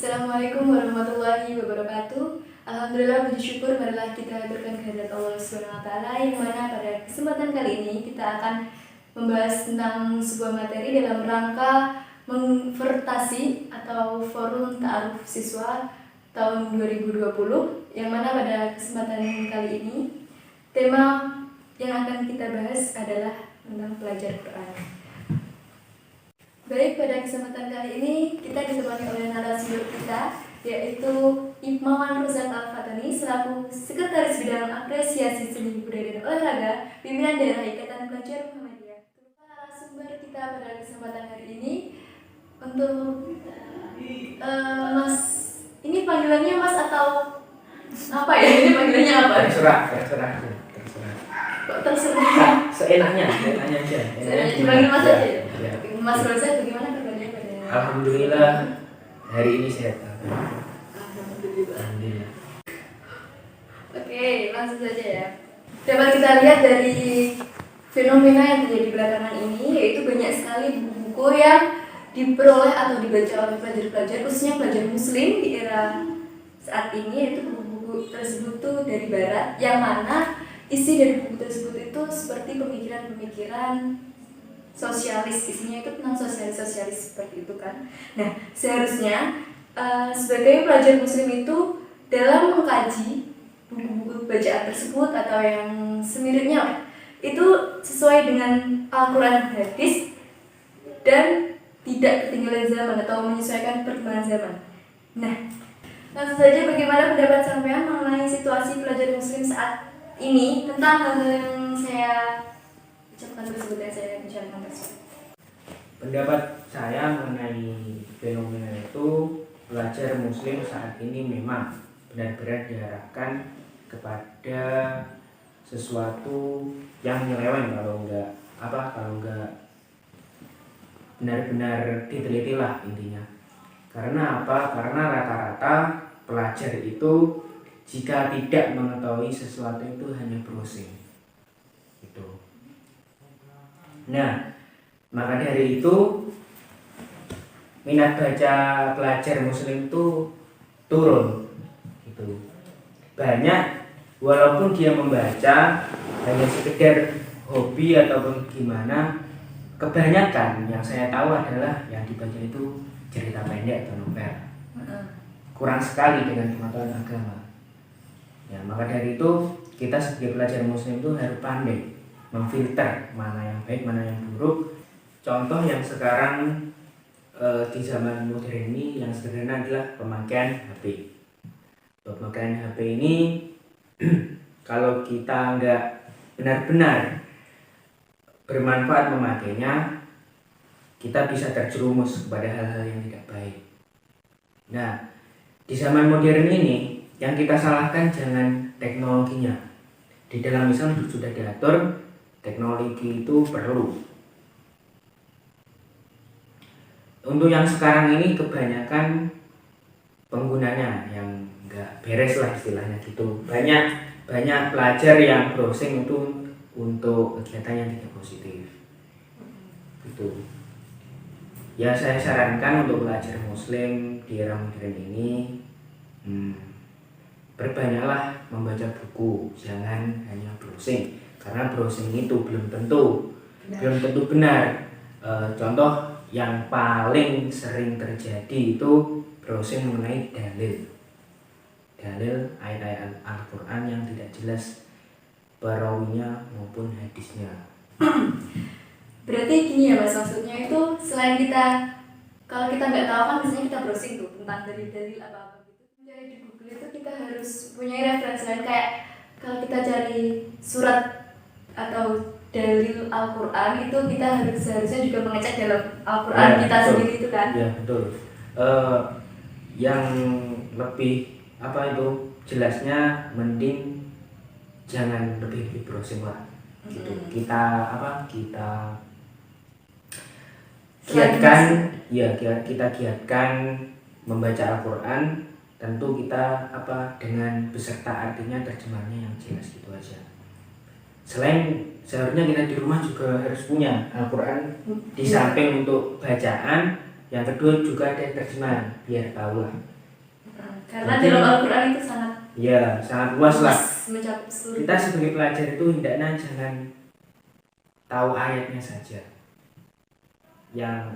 Assalamualaikum warahmatullahi wabarakatuh. Alhamdulillah, puji syukur marilah kita haturkan kehadirat Allah Subhanahu wa taala, yang mana pada kesempatan kali ini kita akan membahas tentang sebuah materi dalam rangka menvertasi atau forum ta'aruf siswa tahun 2020, yang mana pada kesempatan kali ini tema yang akan kita bahas adalah tentang pelajar Quran. Baik, pada kesempatan kali ini kita ditemani oleh narasumber kita, yaitu Iqmawan Rozak Al-Fatani selaku Sekretaris Bidang Apresiasi Seni Budaya dan Olahraga Pimpinan Daerah Ikatan Pelajar Muhammadiyah. Narasumber kita pada kesempatan hari ini untuk Mas, ini panggilannya Mas atau apa ya? Ini panggilannya apa? Terserah. Kok terserah? Seenaknya aja. Dipanggil Mas aja ya? Ya. Mas Rozak, bagaimana kabarnya pada? Alhamdulillah hari ini sehat. Alhamdulillah. Oke, langsung saja ya. Dapat kita lihat dari fenomena yang terjadi belakangan ini, yaitu banyak sekali buku-buku yang diperoleh atau dibaca oleh pelajar-pelajar, khususnya pelajar muslim di era saat ini, yaitu buku-buku tersebut tuh dari barat, yang mana isi dari buku tersebut itu seperti pemikiran-pemikiran sosialis, isinya itu tentang sosialis seperti itu kan. Nah, seharusnya sebagai pelajar muslim itu dalam mengkaji buku-buku bacaan tersebut atau yang semiripnya itu sesuai dengan Al-Quran dan hadis dan tidak ketinggalan zaman atau menyesuaikan perkembangan zaman. Nah, langsung saja, bagaimana pendapat sampean mengenai situasi pelajar muslim saat ini tentang hal yang saya ucapkan tersebut dan saya bicarakan tersebut? Pendapat saya mengenai fenomena itu, pelajar muslim saat ini memang benar-benar diarahkan kepada sesuatu yang nyeleweng kalau enggak benar-benar diteliti lah intinya. Karena apa? Karena rata-rata pelajar itu jika tidak mengetahui sesuatu itu hanya browsing gitu. Nah, maka dari itu minat baca pelajar muslim itu turun gitu. Banyak, walaupun dia membaca hanya sekedar hobi ataupun gimana, kebanyakan yang saya tahu adalah yang dibaca itu cerita pendek atau novel. Kurang sekali dengan pengetahuan agama. Ya, maka dari itu kita sebagai pelajar muslim itu harus pandai memfilter mana yang baik, mana yang buruk. Contoh yang sekarang di zaman modern ini yang sederhana adalah pemakaian HP. Pemakaian HP ini kalau kita nggak benar-benar bermanfaat memakainya, kita bisa terjerumus kepada hal-hal yang tidak baik. Nah, di zaman modern ini yang kita salahkan jangan teknologinya. Di dalam Islam sudah diatur teknologi itu perlu. Untuk yang sekarang ini kebanyakan penggunanya yang nggak beres lah istilahnya gitu. Banyak pelajar yang browsing itu untuk kegiatan yang tidak positif gitu. Ya, saya sarankan untuk pelajar muslim di era modern ini berbanyaklah membaca buku, jangan hanya browsing, karena browsing itu belum tentu benar. Contoh yang paling sering terjadi itu browsing mengenai dalil ayat-ayat Al-Quran yang tidak jelas perawinya maupun hadisnya. Berarti gini ya Mas, maksudnya itu selain kita, kalau kita nggak tahu kan biasanya kita browsing tuh tentang dalil-dalil apa-apa gitu. Jadi di Google itu kita harus punya referensi lain, kayak kalau kita cari surat atau dalil Al-Quran itu kita seharusnya juga mengecek dalam Al-Quran ya, kita betul. Sendiri itu kan? Ya betul. Yang lebih jelasnya mending jangan lebih browsing lah. Gitu. Kita giatkan membaca Al-Quran, tentu kita dengan beserta artinya, terjemahannya yang jelas gitu aja. Seharusnya kita di rumah juga harus punya Al-Quran di samping untuk bacaan, yang kedua juga ada terjemahan biar tahu lah. Karena Jadi, dalam Al-Quran itu sangat ya sangat luas lah. mencakup seluruh. Kita sebagai pelajar itu hendaknya jangan tahu ayatnya saja. Yang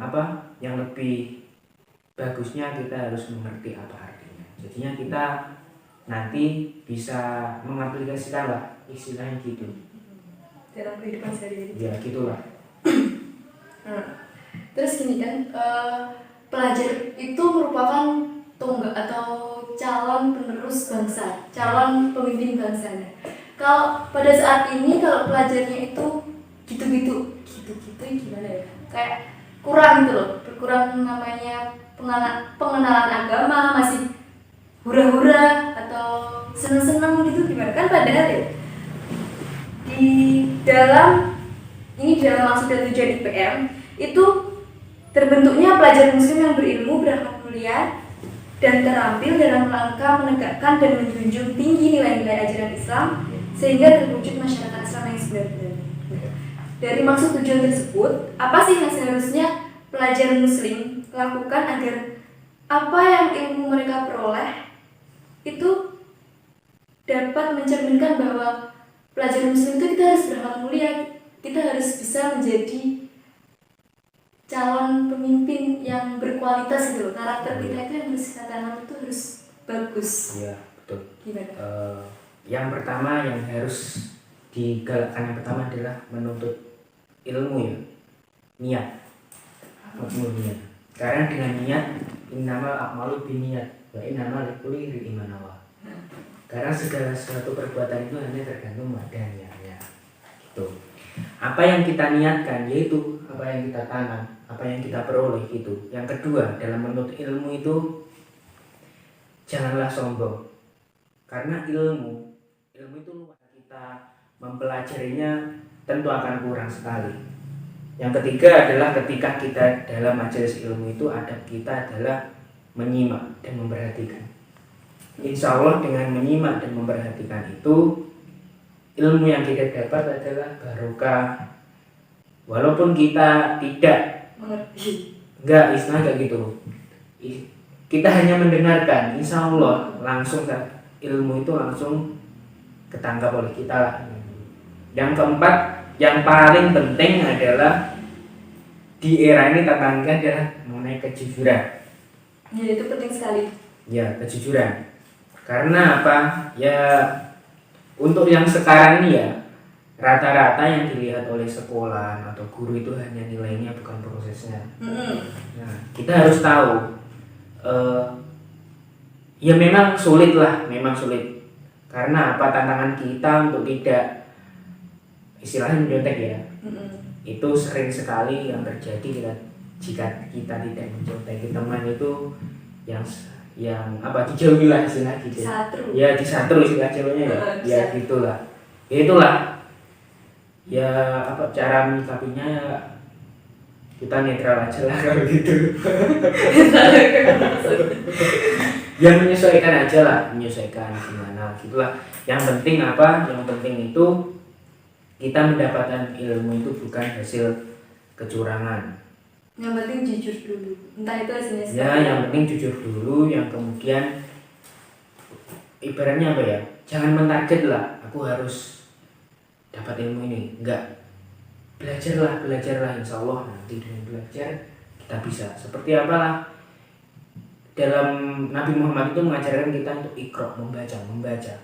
lebih bagusnya kita harus mengerti apa artinya. Jadinya kita nanti bisa mengaplikasikan lah istilahnya gitu. Dalam kehidupan sehari-hari. Ya gitulah. Terus gini kan, pelajar itu merupakan tonggak atau calon penerus bangsa, calon pemimpin bangsanya. Kalau pada saat ini kalau pelajarnya itu gitu-gitu gimana ya? Kayak kurang gitu loh, berkurang namanya pengenalan agama, masih hura-hura atau seneng-seneng gitu gimana? Kan padahal ya dalam maksud dan tujuan IPM itu terbentuknya pelajar muslim yang berilmu, berakhlak mulia, dan terampil dalam rangka menegakkan dan menjunjung tinggi nilai-nilai ajaran Islam sehingga terwujud masyarakat Islam yang sebenarnya. Dari maksud tujuan tersebut, apa sih yang seharusnya pelajar muslim lakukan agar apa yang ilmu mereka peroleh itu dapat mencerminkan bahwa pelajar muslim itu kita harus berakhlak mulia, kita harus bisa menjadi calon pemimpin yang berkualitas gitu. Karakter kita itu yang harus kita tanam itu harus bagus. Iya betul. Gimana? Yang pertama yang harus digalakkan yang pertama adalah menuntut ilmu ya, niat. Niat. Karena dengan niat innamal a'malu binniyat wa innamal likulli imri'in ma nawa. Karena segala sesuatu perbuatan itu hanya tergantung pada niatnya. Gitu. Apa yang kita niatkan yaitu apa yang kita tanam, apa yang kita peroleh gitu. Yang kedua dalam menuntut ilmu itu janganlah sombong. Karena ilmu itu luas, kita mempelajarinya tentu akan kurang sekali. Yang ketiga adalah ketika kita dalam majelis ilmu itu adab kita adalah menyimak dan memperhatikan. Insya Allah dengan menyimak dan memperhatikan itu ilmu yang kita dapat adalah barokah. Walaupun kita tidak mengerti, istilah kayak gitu, kita hanya mendengarkan, insya Allah langsung ilmu itu langsung ketangkap oleh kita lah. Yang keempat, yang paling penting adalah di era ini tantangannya adalah mengenai kejujuran. Ya itu penting sekali. Ya kejujuran. Karena apa? Ya untuk yang sekarang ini ya rata-rata yang dilihat oleh sekolah atau guru itu hanya nilainya bukan prosesnya. Nah, kita harus tahu ya memang sulit. Karena apa tantangan kita untuk tidak istilahnya mencontek ya. Itu sering sekali yang terjadi jika kita tidak mencontek teman itu yang apa dijauhi lah istilah gitu. Ya disatru istilah Jawanya ya. Ya gitulah. Ya itulah. Ya apa cara menyikapinya kita netral aja lah kalau gitu. Ya menyesuaikan aja lah, menyesuaikan gimana gitulah. Yang penting apa? Yang penting itu kita mendapatkan ilmu itu bukan hasil kecurangan. Yang penting jujur dulu. Entah itu hasilnya ya yang penting jujur dulu. Yang kemudian ibaratnya apa ya, jangan mentarget lah aku harus dapat ilmu ini. Enggak, belajarlah insya Allah nanti dengan belajar kita bisa. Seperti apalah dalam Nabi Muhammad itu mengajarkan kita untuk iqra, membaca.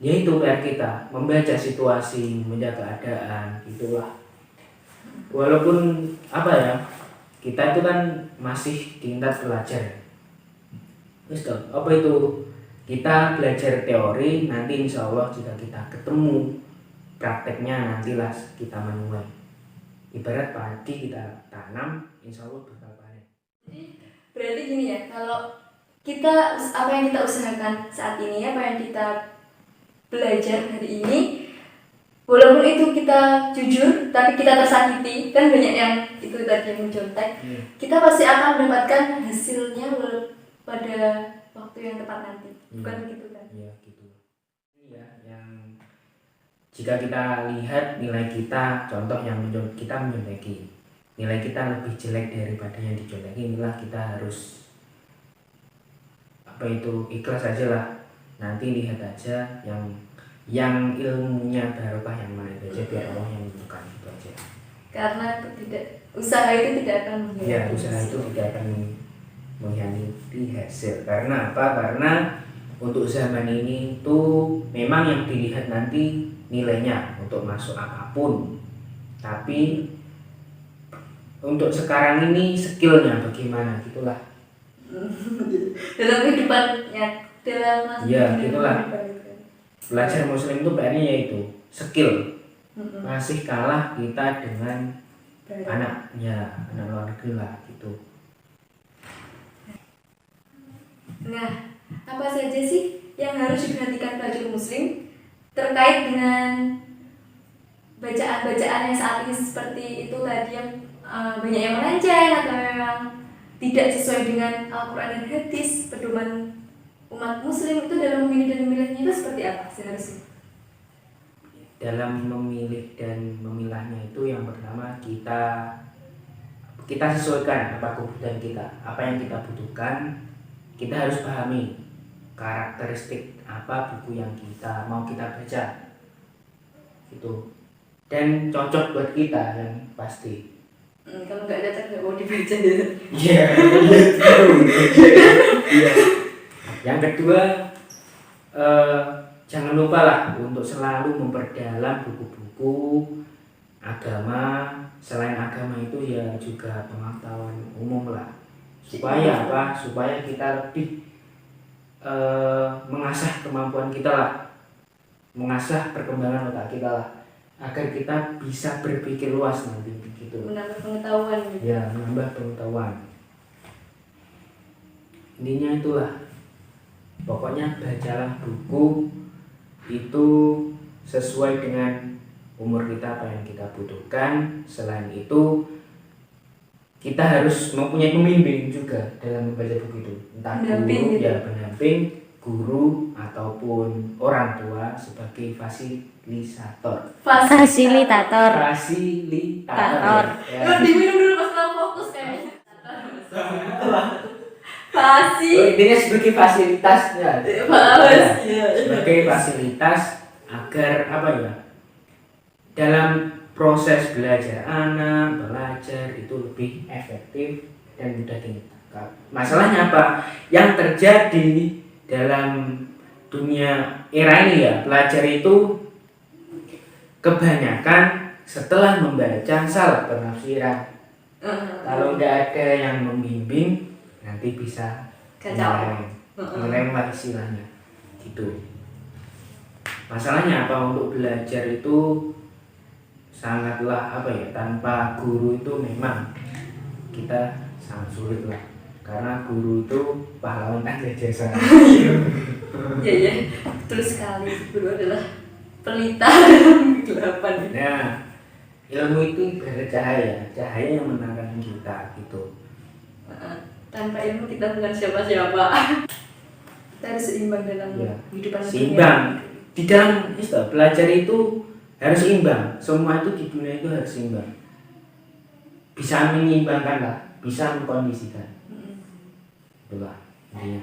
Yaitu PR kita membaca situasi, membaca keadaan itulah. Walaupun apa ya, kita itu kan masih tingkat pelajar. Apa itu? Kita belajar teori, nanti insya Allah jika kita ketemu prakteknya nantilah kita menuai. Ibarat padi kita tanam, insya Allah bakal panen. Berarti gini ya, kalau kita apa yang kita usahakan saat ini, apa yang kita belajar hari ini, walaupun itu kita jujur tapi kita tersakiti, kan banyak yang itu tadi yang mencontek, kita pasti akan mendapatkan hasilnya pada waktu yang tepat nanti. Bukan begitu kan? Iya gitu. Iya, yang jika kita lihat nilai kita, contoh yang kita mencontoki, nilai kita lebih jelek daripada yang dicontekin, inilah kita harus ikhlas aja lah. Nanti lihat aja yang ilmunya barokah yang mana itu aja, biar Allah yang menentukan itu aja. Karena usaha itu tidak akan usaha itu tidak akan mengkhianati hasil. Karena apa? Karena untuk zaman ini tuh memang yang dilihat nanti nilainya untuk masuk apapun, tapi untuk sekarang ini skillnya bagaimana gitulah. dalam kehidupannya, dalam gitulah. Belajar muslim itu PR-nya yaitu skill. Masih kalah kita dengan anak luar negeri lah gitu. Nah, apa saja sih yang harus diperhatikan pelajar muslim terkait dengan bacaan-bacaan yang saat ini seperti itu tadi, yang banyak yang melenceng atau yang tidak sesuai dengan Al-Quran dan hadis pedoman umat muslim, itu dalam memilih dan memilihnya itu seperti apa seharusnya? Dalam memilih dan memilahnya itu yang pertama kita sesuaikan apa kebutuhan kita, apa yang kita butuhkan. Kita harus pahami karakteristik apa buku yang kita mau kita baca gitu, dan cocok buat kita yang pasti. Kalau nggak cocok nggak mau dibaca ya. Iya. Yang kedua, jangan lupa lah untuk selalu memperdalam buku-buku agama. Selain agama itu ya juga pengetahuan umum lah. Supaya apa? Supaya kita lebih mengasah kemampuan kita lah, mengasah perkembangan otak kita lah, agar kita bisa berpikir luas nanti gitu. Menambah pengetahuan gitu. Ya, menambah pengetahuan. Intinya itulah. Pokoknya bacalah buku itu sesuai dengan umur kita, apa yang kita butuhkan. Selain itu kita harus mempunyai pembimbing juga dalam membaca buku itu, entah guru pendamping, guru ataupun orang tua sebagai fasilitator. Diminum dulu pas kalau fokus kayaknya. Intinya sebagai fasilitasnya. Sebagai fasilitas agar dalam proses belajar itu lebih efektif dan mudah ditangkap. Masalahnya apa? Yang terjadi dalam dunia era ini ya, pelajar itu kebanyakan setelah membaca salah penafsiran. Kalau nggak ada yang membimbing, nanti bisa ngelem lah istilahnya gitu. Masalahnya apa? Untuk belajar itu sangatlah tanpa guru itu memang kita sangat sulit lah, karena guru itu pahlawan tanda jasa. Iya, betul sekali. Guru adalah pelita dalam kegelapan. Nah, ilmu itu ibarat cahaya yang menerangkan kita gitu. Tanpa ilmu kita bukan siapa-siapa. Kita harus seimbang dalam kehidupan. Seimbang di dalam belajar itu harus seimbang. Semua itu di dunia itu harus seimbang. Bisa menyeimbangkan lah, bisa mengkondisikan. Itulah intinya.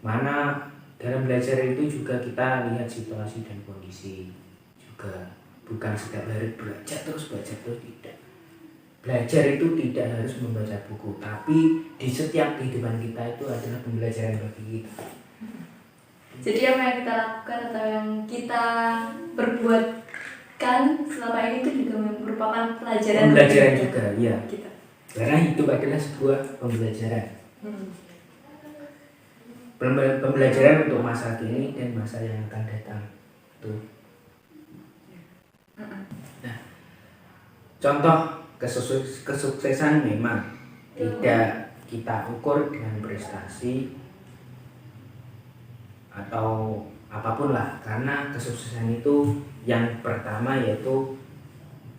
Mana dalam belajar itu juga kita lihat situasi dan kondisi juga, bukan setiap hari belajar terus tidak. Belajar itu tidak harus membaca buku, tapi di setiap kehidupan kita itu adalah pembelajaran bagi kita. Jadi apa yang kita lakukan atau yang kita perbuatkan selama ini itu juga merupakan pelajaran juga, iya. Kita. Karena hidup adalah sebuah pembelajaran. Pembelajaran untuk masa kini dan masa yang akan datang. Tuh. Nah, contoh kesuksesan memang tidak kita ukur dengan prestasi atau apapun lah, karena kesuksesan itu yang pertama yaitu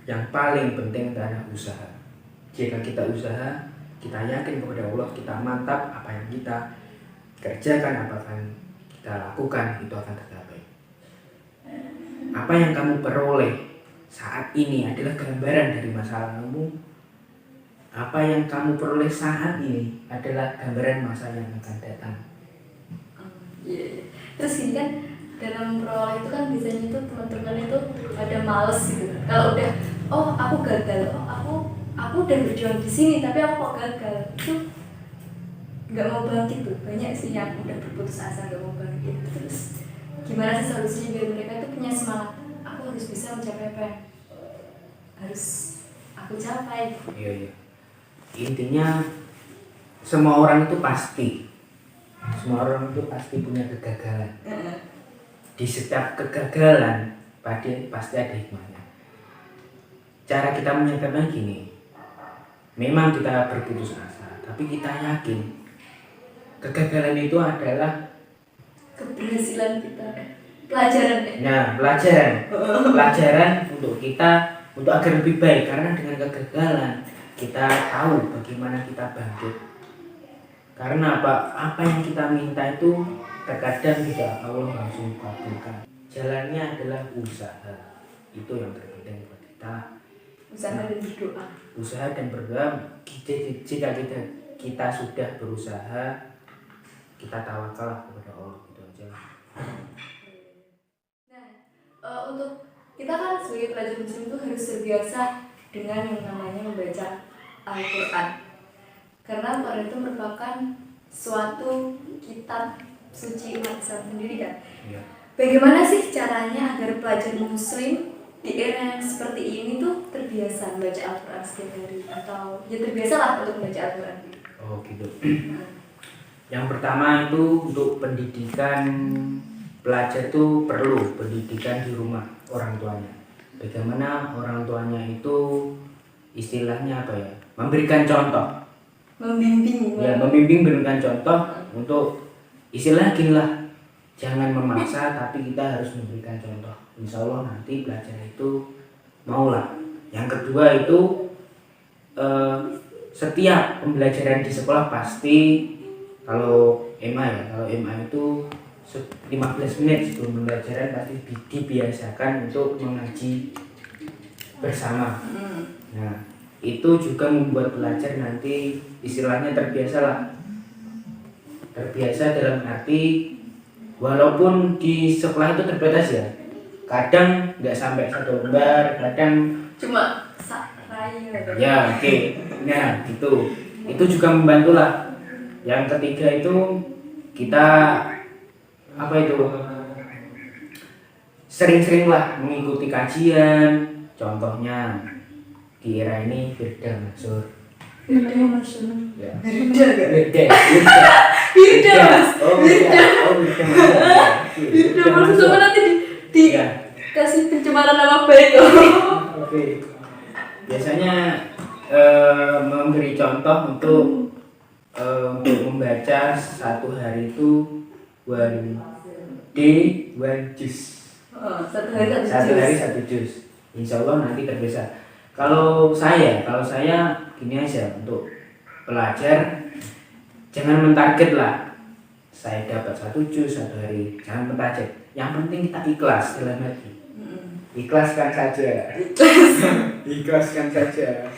yang paling penting adalah usaha. Jika kita usaha, kita yakin kepada Allah, kita mantap, apa yang kita kerjakan, apa yang kita lakukan itu akan tercapai. Apa yang kamu peroleh saat ini adalah gambaran dari masa lalumu apa yang kamu peroleh saat ini adalah gambaran masa yang akan datang. Iya, iya. Terus gini kan, dalam memperoleh itu kan biasanya itu teman-teman itu ada males gitu. Kalau udah, oh aku gagal, oh aku udah berjuang di sini tapi aku kok gagal, itu nggak mau bangkit tuh. Banyak sih yang udah berputus asa nggak mau bangkit. Terus gimana sih solusinya biar mereka itu punya semangat? Aku harus bisa mencapai apa yang harus aku capai. Iya, iya. Intinya semua orang itu pasti punya kegagalan. Di setiap kegagalan pasti ada hikmahnya. Cara kita menyikapinya gini, memang kita berputus asa, tapi kita yakin kegagalan itu adalah Keberhasilan kita, pelajaran deh. nah pelajaran untuk kita untuk agar lebih baik, karena dengan kegagalan kita tahu bagaimana kita bangkit. Karena apa yang kita minta itu terkadang tidak Allah langsung kabulkan. Jalannya adalah usaha, itu yang terpenting buat kita. Usaha dan berdoa. Usaha dan berdoa. Jika kita sudah berusaha, kita tawakal kepada Allah, itu aja. Nah, untuk kita kan sebagai pelajar muslim itu harus terbiasa dengan yang namanya membaca Al-Quran, karena Al-Quran itu merupakan suatu kitab suci umat Islam sendiri kan. Ya. Bagaimana sih caranya agar pelajar muslim di era yang seperti ini tuh terbiasa membaca Al-Quran setiap hari, atau ya terbiasa lah untuk membaca Al-Quran? Oh gitu. Yang pertama itu untuk pendidikan pelajar itu perlu pendidikan di rumah orang tuanya. Bagaimana orang tuanya itu istilahnya apa ya? Memberikan contoh. Membimbing. Ya, membimbing, berikan contoh untuk istilah gini lah. Jangan memaksa, tapi kita harus memberikan contoh. Insya Allah nanti pelajar itu maulah. Yang kedua itu setiap pembelajaran di sekolah pasti kalau MA itu 15 menit sebelum pembelajaran pasti dibiasakan untuk mengaji bersama. Nah, itu juga membuat pelajar nanti istilahnya terbiasa dalam arti walaupun di sekolah itu terbatas ya, kadang nggak sampai 1 lembar, kadang Cuma raya. ya oke. Nah itu juga membantu lah. Yang ketiga itu kita sering-sering lah mengikuti kajian. Contohnya di era ini Firda Mansur. Firda Mansur. Ya. Firda gak? Firda Mas. Firda Mansur sama nanti di Ya. kasih pencemaran nama baik. Oke. Biasanya memberi contoh untuk membaca satu hari itu one juz. Satu hari Satu juz. Insya Allah nanti terbiasa. Kalau saya gini aja, untuk pelajar jangan mentarget lah. Saya dapat 1 juz satu hari, jangan mentarget. Yang penting kita ikhlas dalam hati. Ikhlaskan saja. Ikhlaskan saja.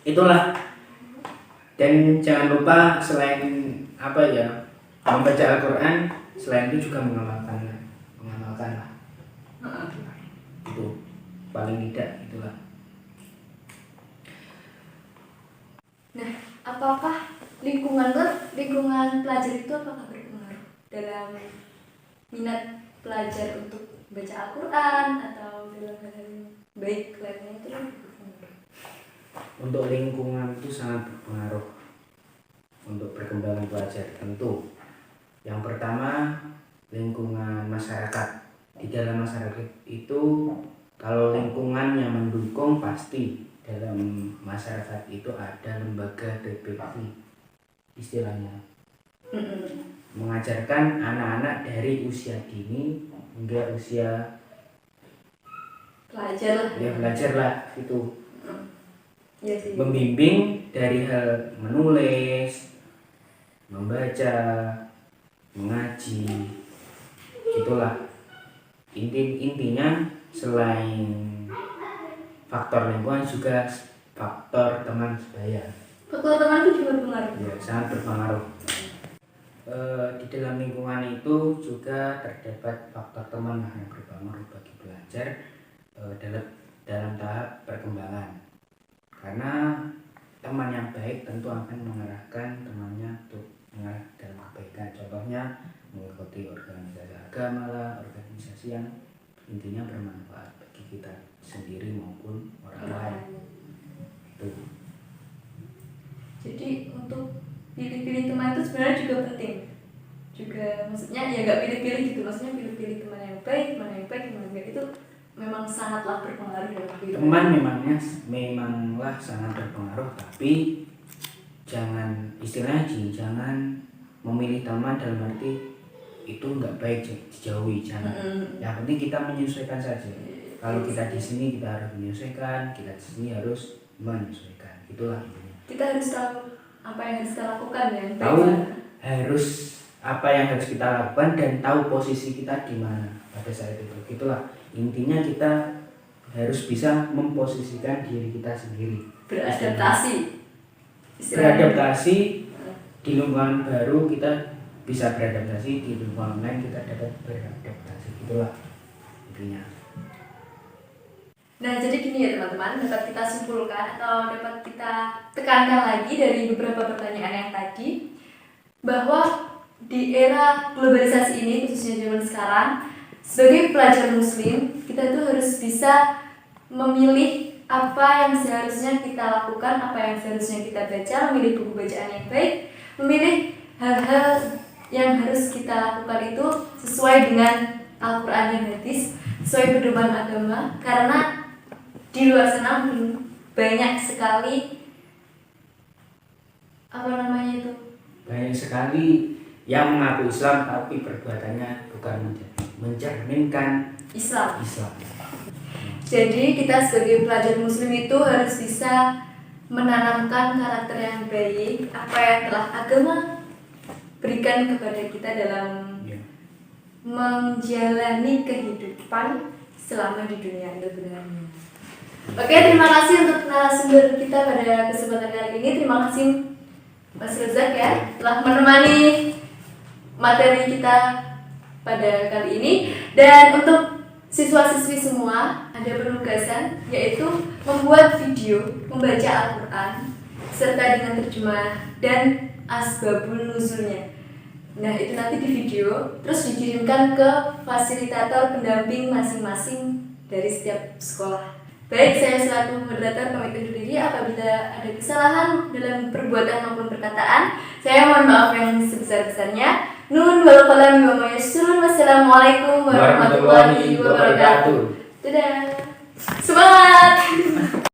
Itulah. Dan jangan lupa selain membaca Al-Quran, selain itu juga mengamalkan lah. Itu paling tidak itulah. Nah, apakah lingkungan pelajar itu apakah berpengaruh dalam minat pelajar untuk baca Al-Quran atau dalam hal baik lainnya itu berpengaruh? Untuk lingkungan itu sangat berpengaruh untuk perkembangan pelajar tentu. Yang pertama, lingkungan masyarakat. Di dalam masyarakat itu kalau lingkungannya mendukung, pasti dalam masyarakat itu ada lembaga TPI istilahnya. Mengajarkan anak-anak dari usia dini hingga usia belajar lah itu. Ya sih. Membimbing dari hal menulis, membaca, mengaji, gitulah. Intinya selain faktor lingkungan juga faktor teman sebaya. Faktor teman itu juga berpengaruh. Ya, sangat berpengaruh. Di dalam lingkungan itu juga terdapat faktor teman yang berpengaruh bagi belajar dalam tahap perkembangan. Karena teman yang baik tentu akan mengarahkan temannya untuk mengarah dalam kebaikan. Contohnya mengikuti organisasi agama lah, organisasi yang intinya bermanfaat bagi kita sendiri maupun orang lain. Itu. Jadi untuk pilih-pilih teman itu sebenarnya juga penting. Juga maksudnya ya nggak pilih-pilih gitu, maksudnya pilih-pilih teman yang baik, mana yang baik, mana yang baik itu memang sangatlah berpengaruh dalam kehidupan. Teman memanglah sangat berpengaruh, tapi jangan memilih teman dalam arti itu nggak baik dijauhi, jangan. Yang penting kita menyesuaikan saja. Kalau kita di sini kita harus menyesuaikan, kita di sini harus menyesuaikan. Itulah intinya. Kita harus tahu apa yang harus kita lakukan ya. Tahu harus apa yang harus kita lakukan dan tahu posisi kita di mana pada saat itu. Itulah intinya, kita harus bisa memposisikan diri kita sendiri. Beradaptasi di lingkungan baru, kita bisa beradaptasi di lingkungan lain, kita dapat beradaptasi. Itulah intinya. Nah, jadi gini ya teman-teman, dapat kita simpulkan atau dapat kita tekankan lagi dari beberapa pertanyaan yang tadi, bahwa di era globalisasi ini, khususnya zaman sekarang, sebagai pelajar muslim, kita tuh harus bisa memilih apa yang seharusnya kita lakukan, apa yang seharusnya kita baca, memilih buku bacaan yang baik, memilih hal-hal yang harus kita lakukan itu sesuai dengan Al-Quran dan hadis, sesuai pedoman agama. Karena di luar sana banyak sekali banyak sekali yang mengaku Islam tapi perbuatannya bukan mencerminkan Islam. Jadi kita sebagai pelajar muslim itu harus bisa menanamkan karakter yang baik, apa yang telah agama berikan kepada kita dalam menjalani kehidupan selama di dunia ini sebenarnya. Oke, terima kasih untuk narasumber kita pada kesempatan kali ini. Terima kasih Mas Rezak ya telah menemani materi kita pada kali ini. Dan untuk siswa-siswi semua ada penugasan, yaitu membuat video membaca Al-Quran serta dengan terjemah dan asbabun nuzulnya. Nah, itu nanti di video terus dikirimkan ke fasilitator pendamping masing-masing dari setiap sekolah. Baik, saya selaku moderator pamit undur diri. Apabila ada kesalahan dalam perbuatan maupun perkataan, saya mohon maaf yang sebesar-besarnya. Nun wal qalam wa ma yasrun. Wassalamualaikum warahmatullahi wabarakatuh. Dadah. Semangat.